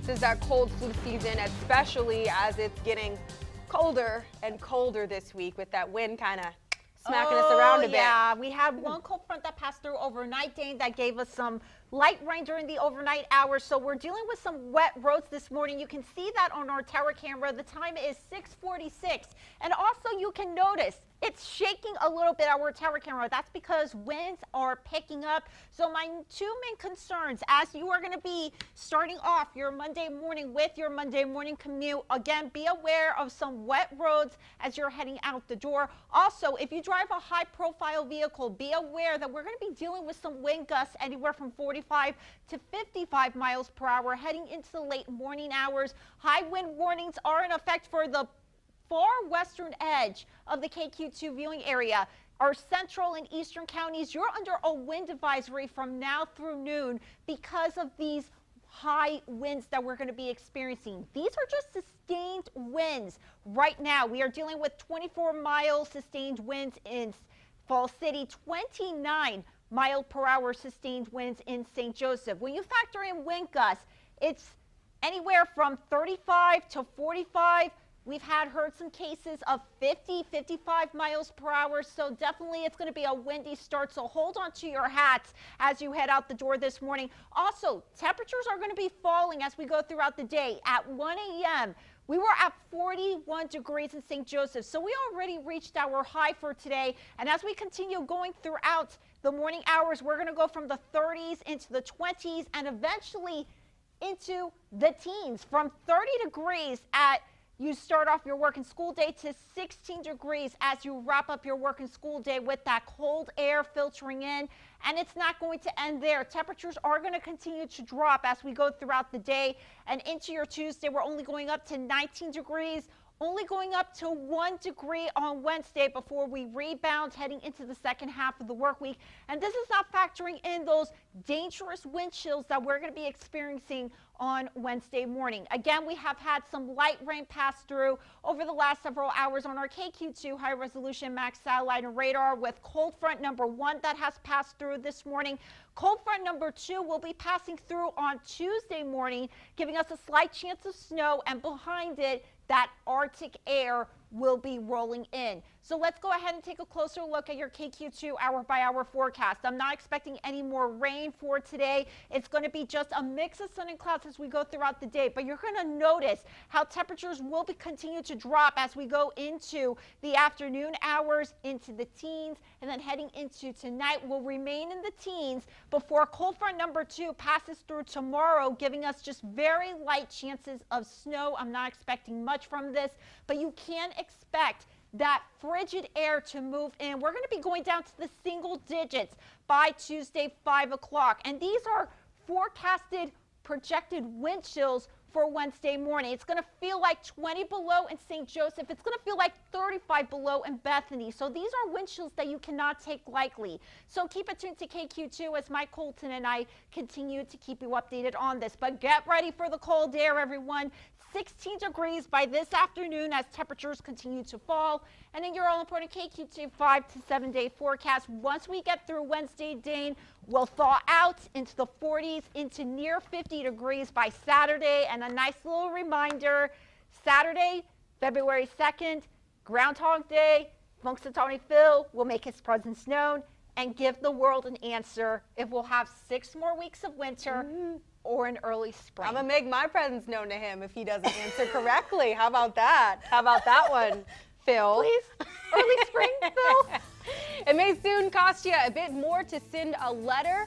This is that cold flu season, especially as it's getting colder and colder this week with that wind kind of smacking us around a bit. Yeah, we had one cold front that passed through overnight, Dane, that gave us some light rain during the overnight hours. So we're dealing with some wet roads this morning. You can see that on our tower camera. The time is 6:46. And also you can notice it's shaking a little bit, our tower camera. That's because winds are picking up. So my two main concerns as you are going to be starting off your Monday morning with your Monday morning commute, again, be aware of some wet roads as you're heading out the door. Also, if you drive a high profile vehicle, be aware that we're going to be dealing with some wind gusts anywhere from 45 to 55 miles per hour heading into the late morning hours. High wind warnings are in effect for the far western edge of the KQ2 viewing area. Our central and eastern counties, you're under a wind advisory from now through noon because of these high winds that we're going to be experiencing. These are just sustained winds. Right now, we are dealing with 24-mile sustained winds in Falls City, 29-mile-per-hour sustained winds in St. Joseph. When you factor in wind gusts, it's anywhere from 35 to 45. We've heard some cases of 50, 55 miles per hour, so definitely it's going to be a windy start, so hold on to your hats as you head out the door this morning. Also, temperatures are going to be falling as we go throughout the day. At 1 a.m., we were at 41 degrees in St. Joseph, so we already reached our high for today, and as we continue going throughout the morning hours, we're going to go from the 30s into the 20s and eventually into the teens, from 30 degrees at you start off your work and school day to 16 degrees as you wrap up your work and school day with that cold air filtering in. And it's not going to end there. Temperatures are going to continue to drop as we go throughout the day. And into your Tuesday, we're only going up to 19 degrees. Only going up to 1 degree on Wednesday before we rebound heading into the second half of the work week. And this is not factoring in those dangerous wind chills that we're going to be experiencing on Wednesday morning. Again, we have had some light rain pass through over the last several hours on our KQ2 high resolution max satellite and radar with cold front number 1 that has passed through this morning. Cold front number 2 will be passing through on Tuesday morning, giving us a slight chance of snow, and behind it, that Arctic air will be rolling in. So let's go ahead and take a closer look at your KQ2 hour-by-hour forecast. I'm not expecting any more rain for today. It's going to be just a mix of sun and clouds as we go throughout the day. But you're going to notice how temperatures will continue to drop as we go into the afternoon hours, into the teens, and then heading into tonight will remain in the teens before cold front number 2 passes through tomorrow, giving us just very light chances of snow. I'm not expecting much from this, but you can expect that frigid air to move in. We're going to be going down to the single digits by Tuesday, 5 o'clock. And these are forecasted projected wind chills for Wednesday morning. It's going to feel like 20 below in St. Joseph. It's going to feel like 35 below in Bethany. So these are wind chills that you cannot take lightly. So keep it tuned to KQ2 as Mike Colton and I continue to keep you updated on this. But get ready for the cold air, everyone. 16 degrees by this afternoon as temperatures continue to fall. And in your all-important KQ2 5 to 7 day forecast, once we get through Wednesday, Dane, we'll thaw out into the 40s, into near 50 degrees by Saturday. And a nice little reminder, Saturday, February 2nd, Groundhog Day, Punxsutawney Phil will make his presence known and give the world an answer if we'll have 6 more weeks of winter or an early spring. I'm going to make my presence known to him if he doesn't answer correctly. How about that? How about that one, Phil? Please, early spring, Phil. It may soon cost you a bit more to send a letter